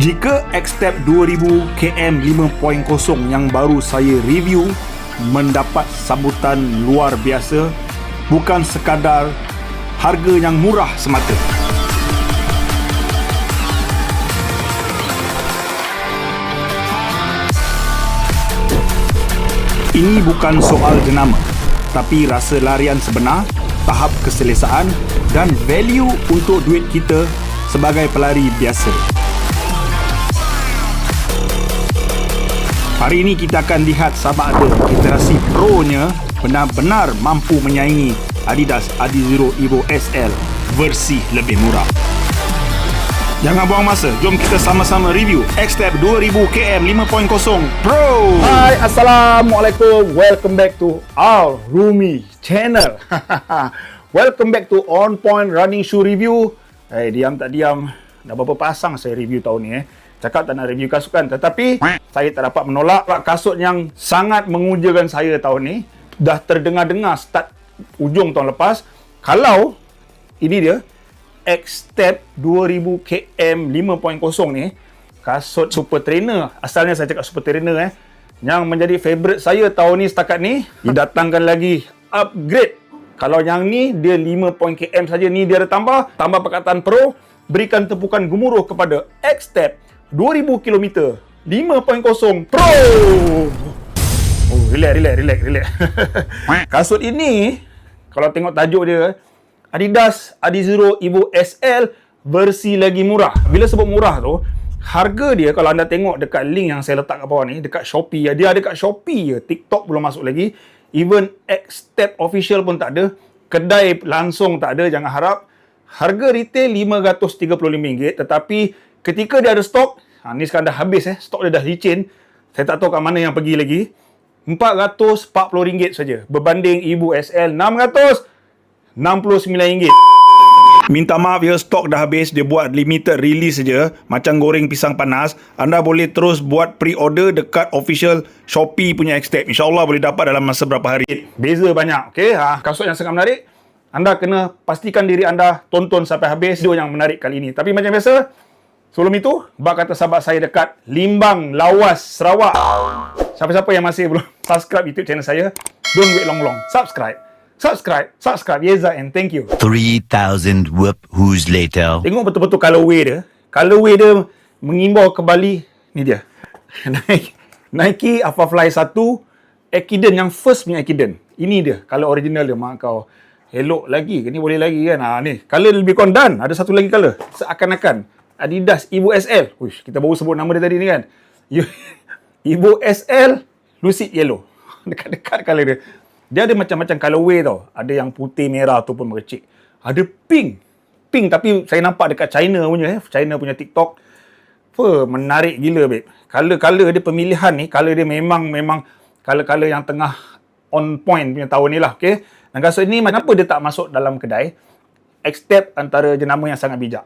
Jika X-Step 2000 KM 5.0 yang baru saya review mendapat sambutan luar biasa, bukan sekadar harga yang murah semata. Ini bukan soal jenama, tapi rasa larian sebenar, tahap keselesaan dan value untuk duit kita sebagai pelari biasa. Hari ini kita akan lihat sama ada iterasi Pro-nya benar-benar mampu menyaingi Adidas Adizero Evo SL versi lebih murah. Jangan buang masa, jom kita sama-sama review X-Step 2000 KM 5.0 Pro. Hai, Assalamualaikum. Welcome back to our Rumi channel. Welcome back to On Point Running Shoe Review. Diam tak diam, dah berapa pasang saya review tahun ni Cakap tak nak review kasut kan, tetapi saya tak dapat menolak kasut yang sangat mengujakan saya tahun ni. Dah terdengar-dengar start ujung tahun lepas. Kalau ini dia X-Step 2000 KM 5.0 ni, kasut super trainer. Asalnya saya cakap super trainer yang menjadi favourite saya tahun ni setakat ni. Didatangkan lagi upgrade. Kalau yang ni dia 5.km saja, ni dia ada tambah perkataan Pro. Berikan tepukan gemuruh kepada X-Step 2000 km 5.0 Pro. Oh, relax. Kasut ini kalau tengok tajuk dia, Adidas Adizero Evo SL versi lagi murah. Bila sebut murah tu, harga dia kalau anda tengok dekat link yang saya letak kat bawah ni, dekat Shopee, dia ada dekat Shopee je. TikTok belum masuk lagi. Even X-Step official pun tak ada. Kedai langsung tak ada, jangan harap. Harga retail RM535, tetapi ketika dia ada stok, ni sekarang dah habis stok dia dah licin. Saya tak tahu kat mana yang pergi lagi. RM440 saja. Berbanding Evo SL RM669. Minta maaf ya, stok dah habis. Dia buat limited release saja, macam goreng pisang panas. Anda boleh terus buat pre-order dekat official Shopee punya X-Step. InsyaAllah boleh dapat dalam masa berapa hari. Beza banyak. Okay, kasut yang sangat menarik. Anda kena pastikan diri anda tonton sampai habis video yang menarik kali ini. Tapi macam biasa, sebelum itu, bak kata sahabat saya dekat Limbang, Lawas, Sarawak. Siapa-siapa yang masih belum subscribe YouTube channel saya, don't wait long. Subscribe, Yeza, and thank you. 3,000 whoos later. Tengok betul-betul colorway dia. Colorway dia mengimbau kembali. Ni dia. Nike Alphafly 1 Ekiden, yang first punya Ekiden. Ini dia, color original dia. Mak kau, elok lagi. Ni boleh lagi kan. Ni, color lebih kurang done. Ada satu lagi color. Seakan-akan Adidas Evo SL. Uish, kita baru sebut nama dia tadi ni kan. Evo SL Lucid Yellow. Dekat-dekat color dia. Dia ada macam-macam colorway tau. Ada yang putih, merah ataupun mercik. Ada pink. Pink tapi saya nampak dekat China punya. China punya TikTok. Menarik gila babe. Color dia pemilihan ni. Color dia memang color-color yang tengah on point punya tahun ni lah. Okay. Dan kasut ni kenapa dia tak masuk dalam kedai? X-Step antara jenama yang sangat bijak.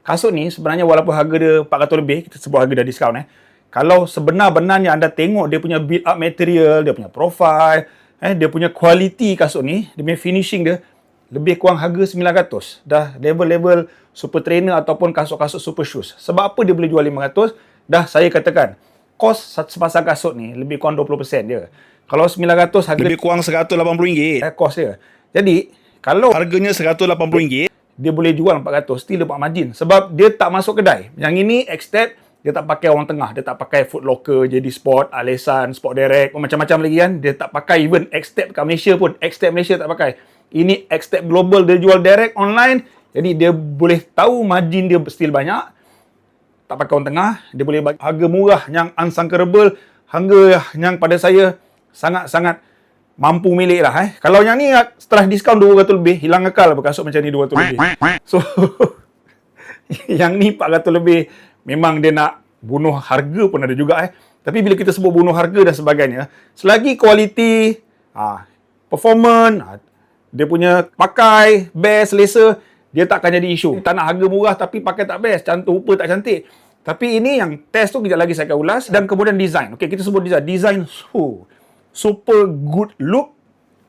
Kasut ni sebenarnya walaupun harga dia 400 lebih, kita sebut harga dah diskaun kalau sebenar-benarnya anda tengok dia punya build up material, dia punya profile, dia punya quality kasut ni, dia punya finishing dia, lebih kurang harga 900. Dah level-level super trainer ataupun kasut-kasut super shoes. Sebab apa dia boleh jual 500? Dah saya katakan, kos sepasang kasut ni lebih kurang 20% dia. Kalau 900 harga lebih kurang RM180. Kos dia. Jadi, kalau harganya RM180, dia boleh jual 400, still dapat margin. Sebab dia tak masuk kedai. Yang ini X-Step, dia tak pakai orang tengah. Dia tak pakai Foot Locker, JD Sport, Alesan, Sport Direct, macam-macam lagi kan. Dia tak pakai even X-Step kat Malaysia pun. X-Step Malaysia tak pakai. Ini X-Step Global, dia jual direct online. Jadi dia boleh tahu margin dia still banyak. Tak pakai orang tengah. Dia boleh bagi harga murah yang unsangkerable. Harga yang pada saya sangat-sangat mampu milik lah. Kalau yang ni setelah diskaun 200 lebih, hilang akal kasut macam ni 200 lebih. So, yang ni 400 lebih, memang dia nak bunuh harga pun ada juga. Tapi bila kita sebut bunuh harga dan sebagainya, selagi kualiti, performance, dia punya pakai, best, selesa, dia tak akan jadi isu. Tak nak harga murah tapi pakai tak best, rupa tak cantik. Tapi ini yang test tu kejap lagi saya akan ulas. Dan kemudian design. Okay, kita sebut design. Design super good look,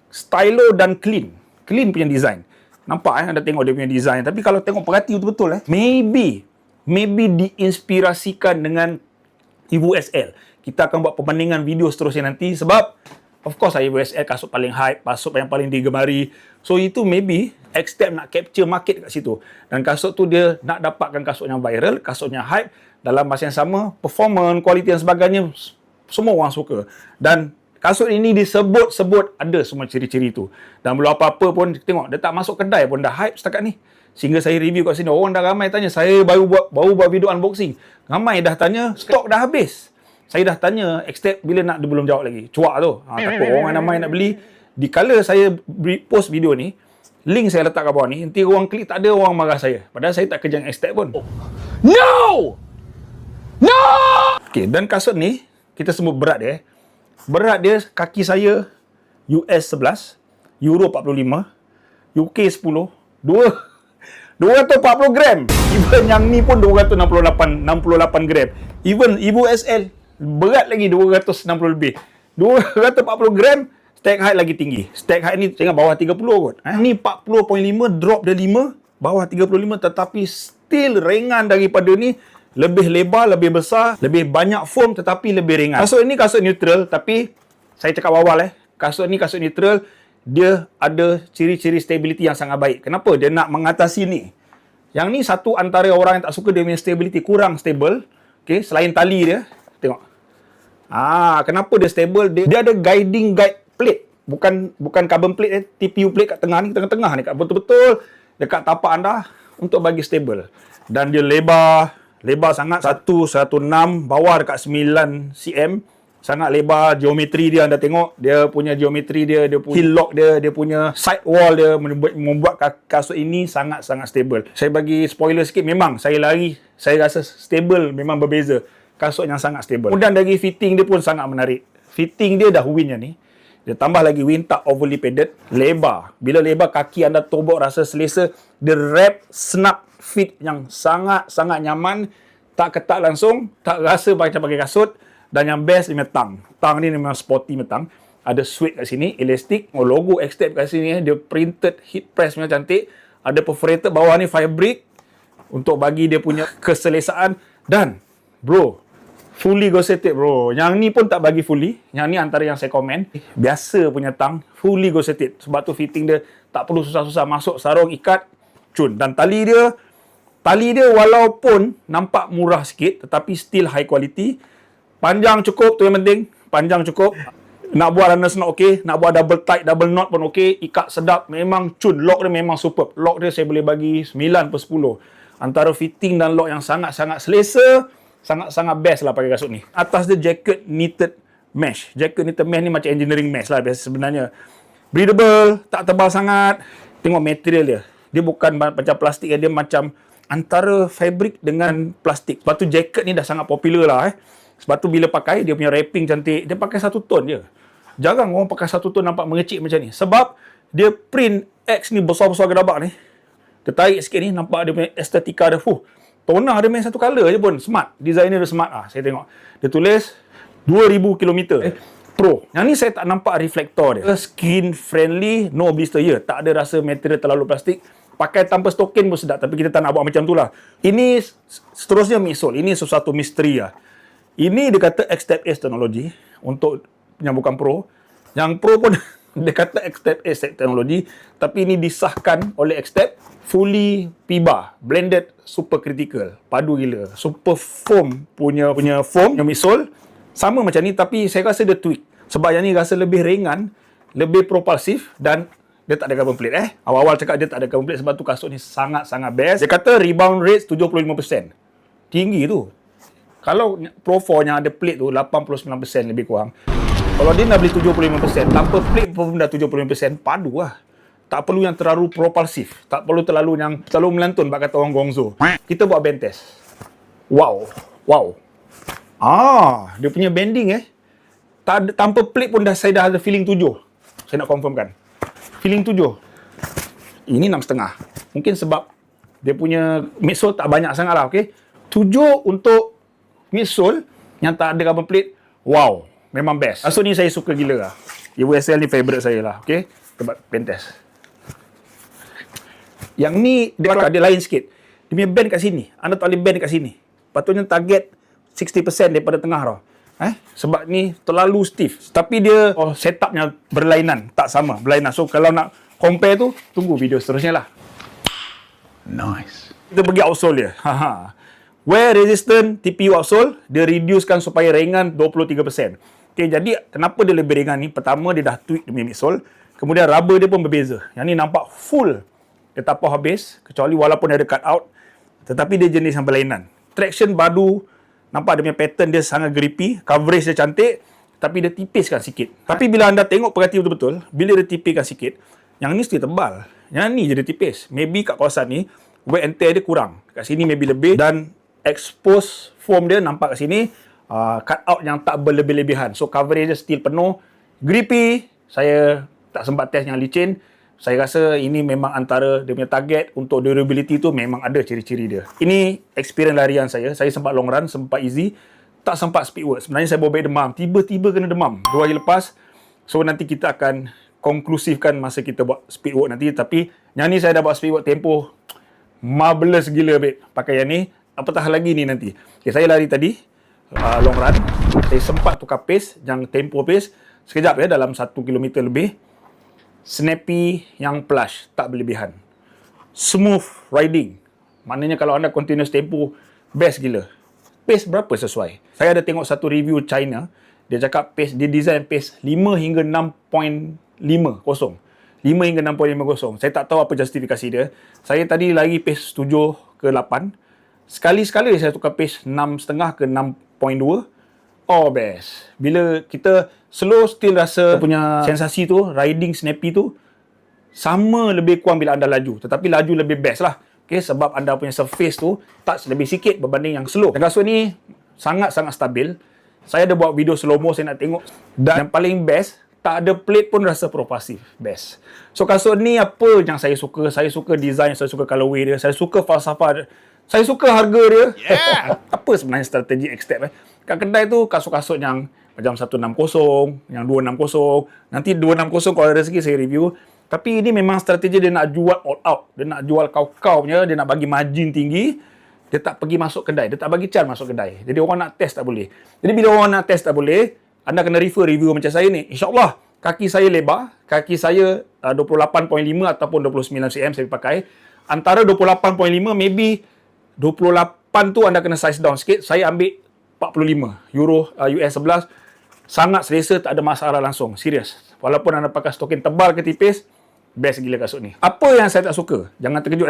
stylo dan clean. Clean punya design. Nampak anda tengok dia punya design. Tapi kalau tengok perhati betul-betul maybe maybe diinspirasikan dengan Evo SL. Kita akan buat perbandingan video seterusnya nanti sebab of course Evo SL kasut paling hype, kasut yang paling digemari. So itu maybe X-Step nak capture market kat situ. Dan kasut tu dia nak dapatkan kasut yang viral, kasut yang hype, dalam masa yang sama performance, kualiti dan sebagainya semua orang suka. Dan kasut ini disebut-sebut ada semua ciri-ciri tu. Dan belum apa-apa pun tengok dia tak masuk kedai pun dah hype setakat ni. Sehingga saya review kat sini, orang dah ramai tanya, saya baru buat video unboxing. Ramai dah tanya, stok dah habis. Saya dah tanya X-Step bila nak, dia belum jawab lagi. Cuak tu. Takut orang ramai nak beli. Di kala saya post video ni, link saya letak kat bawah ni, nanti orang klik tak ada, orang marah saya. Padahal saya tak kerja dengan X-Step pun. No! No! Okay, dan kasut ni, kita sebut berat dia. Berat dia, kaki saya US 11, Euro 45, UK 10, 240 gram. Even yang ni pun 268 gram. Even Evo SL berat lagi 260 lebih. 240 gram, stack height lagi tinggi. Stack height ni tengok bawah 30 kot. Ni 40.5, drop dia 5, bawah 35, tetapi still ringan daripada ni. Lebih lebar, lebih besar, lebih banyak foam tetapi lebih ringan. Kasut ni kasut neutral, tapi saya cakap awal kasut ni kasut neutral, dia ada ciri-ciri stability yang sangat baik. Kenapa? Dia nak mengatasi ni. Yang ni satu antara orang yang tak suka dia punya stability, kurang stable. Okay, selain tali dia, tengok. Kenapa dia stable? Dia ada guiding guide plate. Bukan carbon plate, TPU plate kat tengah ni, tengah-tengah ni, kat betul-betul dekat tapak anda untuk bagi stable. Dan dia lebar sangat, 116, bawah dekat 9 cm. Sangat lebar, geometri dia anda tengok, dia punya geometri dia punya heel lock dia punya side wall dia membuat kasut ini sangat-sangat stable. Saya bagi spoiler sikit, memang saya rasa stable, memang berbeza. Kasut yang sangat stable. Kemudian dari fitting dia pun sangat menarik. Fitting dia dah win yang ni. Dia tambah lagi win, tak overly padded, lebar. Bila lebar, kaki anda tobok rasa selesa. Dia wrap snug fit yang sangat-sangat nyaman, tak ketat langsung, tak rasa macam pakai kasut. Dan yang best dia tang. Tang ni memang sporty metang. Ada suede kat sini, elastik, logo X-Step kat sini, dia printed heat press punya cantik. Ada perforated bawah ni fabric untuk bagi dia punya keselesaan. Dan bro, fully gosseted bro. Yang ni pun tak bagi fully. Yang ni antara yang saya komen. Biasa punya tang, fully gosseted. Sebab tu fitting dia tak perlu susah-susah masuk sarung ikat, cun. Dan tali dia walaupun nampak murah sikit, tetapi still high quality. Panjang cukup, tu yang penting. Panjang cukup. Nak buat runner's knot okey, nak buat double tight, double knot pun okey. Ikat sedap, memang cun. Lock dia memang superb. Lock dia saya boleh bagi 9/10. Antara fitting dan lock yang sangat-sangat selesa, sangat-sangat best lah pakai kasut ni. Atas dia jacket knitted mesh. Jacket knitted mesh ni macam engineering mesh lah biasa sebenarnya. Breathable, tak tebal sangat. Tengok material dia. Dia bukan macam plastik, dia macam antara fabric dengan plastik. Sebab tu jacket ni dah sangat popular lah Sebab tu bila pakai, dia punya wrapping cantik. Dia pakai satu tone je. Jarang orang pakai satu tone nampak mengecik macam ni. Sebab dia print X ni besar-besar gedabak ni. Dia tarik sikit ni, nampak dia punya estetika dia. Tonah dia main satu colour je pun. Smart. Designer dia smart lah. Saya tengok. Dia tulis 2000 km. Pro. Yang ni saya tak nampak reflektor dia. Skin friendly, no blister ya. Tak ada rasa material terlalu plastik. Pakai tanpa stokin pun sedap. Tapi kita tak nak buat macam tu lah. Ini seterusnya midsole. Ini sesuatu misteri lah. Ini dia kata X-Step S teknologi untuk yang bukan pro. Yang pro pun dia kata X-Step S teknologi, tapi ini disahkan oleh X-Step fully PIBA, blended super critical, padu gila. Super foam punya foam yang midsole sama macam ni, tapi saya rasa dia tweak. Sebab yang ni rasa lebih ringan, lebih propulsif dan dia tak ada carbon plate Awal-awal cakap dia tak ada carbon plate sebab tu kasut ni sangat-sangat best. Dia kata rebound rate 75%. Tinggi tu. Kalau Pro 4 yang ada plate tu 89% lebih kurang. Kalau dia nak beli 75%, tanpa plate pun dah 75%, padu lah. Tak perlu yang terlalu propulsif. Tak perlu terlalu melantun, bak kata orang Guangzhou. Kita buat bend test. Wow. Dia punya bending tanpa plate pun saya dah ada feeling 7. Saya nak confirmkan. Feeling 7. Ini 6,5. Mungkin sebab dia punya midsole tak banyak sangat lah, okay? 7 untuk midsole yang tak ada carbon plate, wow, memang best. Kasut ni saya suka gila lah. Evo SL ni favourite saya lah, okay? Kita buat pen test. Yang ni dia lain sikit. Dia punya band kat sini. Anda tak boleh band kat sini. Patutnya target 60% daripada tengah tau. Sebab ni terlalu stiff. Tapi dia setupnya berlainan. Tak sama, berlainan. So kalau nak compare tu, tunggu video seterusnya lah. Nice. Kita pergi outsole dia. Wear resistant TPU outsole, dia reducekan supaya ringan 23%. Okay, jadi kenapa dia lebih ringan ni? Pertama, dia dah tweak dia punya midsole. Kemudian rubber dia pun berbeza. Yang ni nampak full. Dia tapau habis. Kecuali walaupun ada cut out. Tetapi dia jenis yang berlainan. Traction badu, nampak dia punya pattern dia sangat grippy. Coverage dia cantik. Tapi dia tipiskan sikit. Tapi bila anda tengok perhati betul-betul, bila dia tipiskan sikit, yang ni still tebal. Yang ni je dia tipis. Maybe kat kawasan ni, wear and tear dia kurang. Kat sini maybe lebih. Dan expose foam dia nampak kat sini. Cut out yang tak berlebih-lebihan. So coverage dia still penuh. Grippy. Saya tak sempat test yang licin. Saya rasa ini memang antara dia punya target untuk durability tu memang ada ciri-ciri dia. Ini experience larian saya. Saya sempat long run, sempat easy. Tak sempat speed work. Sebenarnya saya bawa baik demam. Tiba-tiba kena demam. 2 hari lepas. So nanti kita akan konklusifkan masa kita buat speed work nanti. Tapi yang ni saya dah buat speed work tempoh marvelous gila babe. Pakai yang ni. Apatah lagi ni nanti. Okay, saya lari tadi. Long run. Saya sempat tukar pace. Yang tempo pace. Sekejap ya, dalam 1 km lebih. Snappy yang plush. Tak berlebihan. Smooth riding. Maknanya kalau anda continuous tempo, best gila. Pace berapa sesuai? Saya ada tengok satu review China. Dia cakap pace, dia design pace 5 hingga 6.50. 5 hingga 6.50. Saya tak tahu apa justifikasi dia. Saya tadi lari pace 7 ke 8. Sekali-sekala saya tukar pace 6.5 ke 6.2. Oh, best. Bila kita slow, still rasa punya sensasi tu, riding snappy tu, sama lebih kurang bila anda laju. Tetapi laju lebih best lah. Okay, sebab anda punya surface tu touch lebih sikit berbanding yang slow. Dan kasut ni sangat-sangat stabil. Saya ada buat video slow mo, saya nak tengok. Dan yang paling best, tak ada plate pun rasa propulsif. Best. So kasut ni apa yang saya suka? Saya suka design, saya suka colorway dia, saya suka falsafah dia. Saya suka harga dia. Yeah. Apa sebenarnya strategi X-Step? Kat kedai tu kasut-kasut yang macam 160, yang 260. Nanti 260 kalau ada rezeki saya review. Tapi ini memang strategi dia nak jual all out. Dia nak jual kau-kau punya, dia nak bagi margin tinggi. Dia tak pergi masuk kedai. Dia tak bagi can masuk kedai. Jadi orang nak test tak boleh. Jadi bila orang nak test tak boleh, anda kena refer review macam saya ni. InsyaAllah, kaki saya lebar. Kaki saya 28.5 ataupun 29 cm saya pakai. Antara 28.5 maybe 28 tu anda kena size down sikit. Saya ambil 45 euro US 11. Sangat selesa, tak ada masalah langsung. Serius. Walaupun anda pakai stokin tebal ke tipis, best gila kasut ni. Apa yang saya tak suka? Jangan terkejut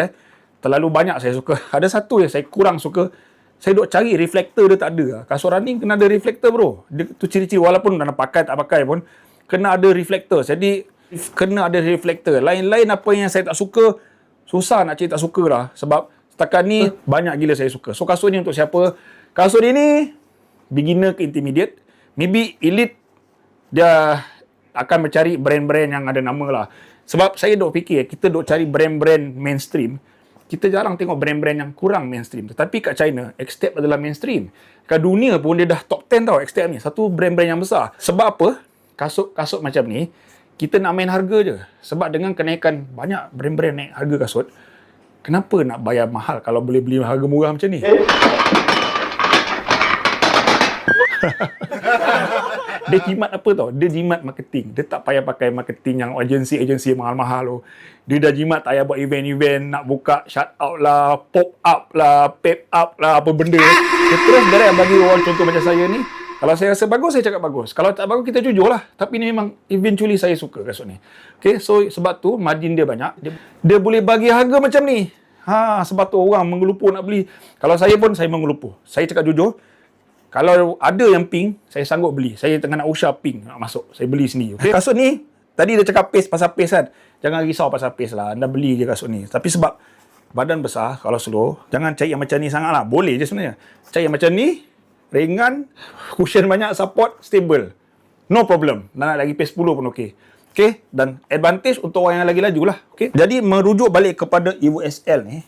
terlalu banyak saya suka. Ada satu yang saya kurang suka. Saya duk cari reflektor dia tak ada. Kasut running kena ada reflektor bro. Dia tu ciri-ciri walaupun anda pakai tak pakai pun kena ada reflektor. Jadi kena ada reflektor. Lain-lain apa yang saya tak suka, susah nak cari tak suka lah. Sebab setakat ni banyak gila saya suka. So kasut ni untuk siapa? Kasut ini beginner ke intermediate. Maybe elite dia akan mencari brand-brand yang ada nama lah. Sebab saya duk fikir, kita duk cari brand-brand mainstream. Kita jarang tengok brand-brand yang kurang mainstream. Tetapi kat China, X-Step adalah mainstream. Kat dunia pun dia dah top 10 tau X-Step ni. Satu brand-brand yang besar. Sebab apa? Kasut-kasut macam ni, kita nak main harga je. Sebab dengan kenaikan banyak brand-brand naik harga kasut, kenapa nak bayar mahal kalau boleh beli harga murah macam ni? Dia jimat apa tau? Dia jimat marketing. Dia tak payah pakai marketing yang agensi mahal-mahal tu. Dia dah jimat tak payah buat event-event, nak buka shout out lah, pop up lah, pep up lah, apa benda. Dia terus direct bagi orang contoh macam saya ni. Kalau saya rasa bagus, saya cakap bagus. Kalau tak bagus, kita jujur lah. Tapi ni memang eventually saya suka kasut ni. Okay, so sebab tu margin dia banyak. Dia boleh bagi harga macam ni. Sebab tu orang mengelupuh nak beli. Kalau saya pun, saya mengelupuh. Saya cakap jujur. Kalau ada yang pink, saya sanggup beli. Saya tengah nak usah pink nak masuk. Saya beli sendiri. Okay? Kasut ni, tadi dia cakap pace pasal pace kan. Jangan risau pasal pace lah. Anda beli je kasut ni. Tapi sebab badan besar, kalau slow, jangan cari yang macam ni sangat lah. Boleh je sebenarnya. Cari yang macam ni, ringan, cushion banyak, support, stable. No problem. Nak lagi pace 10 pun okey. Okay? Dan advantage untuk orang yang lagi laju lah. Okay? Jadi, merujuk balik kepada Evo SL ni,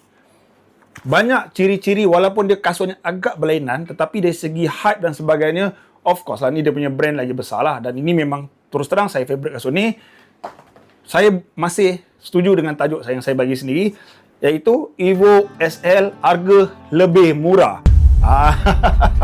banyak ciri-ciri walaupun dia kasutnya agak berlainan, tetapi dari segi height dan sebagainya, of course lah, ni dia punya brand lagi besar lah. Dan ini memang terus terang saya favourite kasut ni. Saya masih setuju dengan tajuk saya yang saya bagi sendiri. iaitu Evo SL harga lebih murah.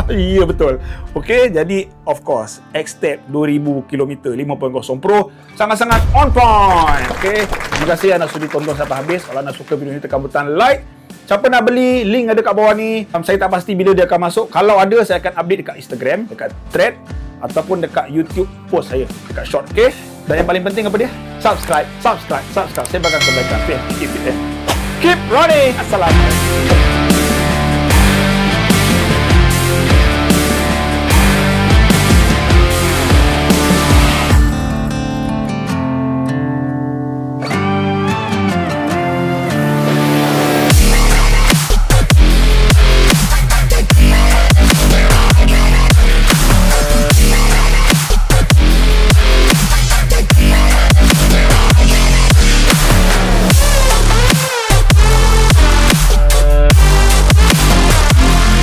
Ya betul. Okey, jadi of course X-Tab 2000 km 5.0 Pro sangat-sangat on point. Okey, terima kasih anda sudi tonton sampai habis. Kalau anda suka video ini, tekan butang like. Siapa nak beli, link ada kat bawah ni. Saya tak pasti bila dia akan masuk. Kalau ada, saya akan update dekat Instagram, dekat thread ataupun dekat YouTube post saya, dekat short. Okey, dan yang paling penting apa dia? Subscribe. Saya bakal kembalikan. Keep running. Assalamualaikum.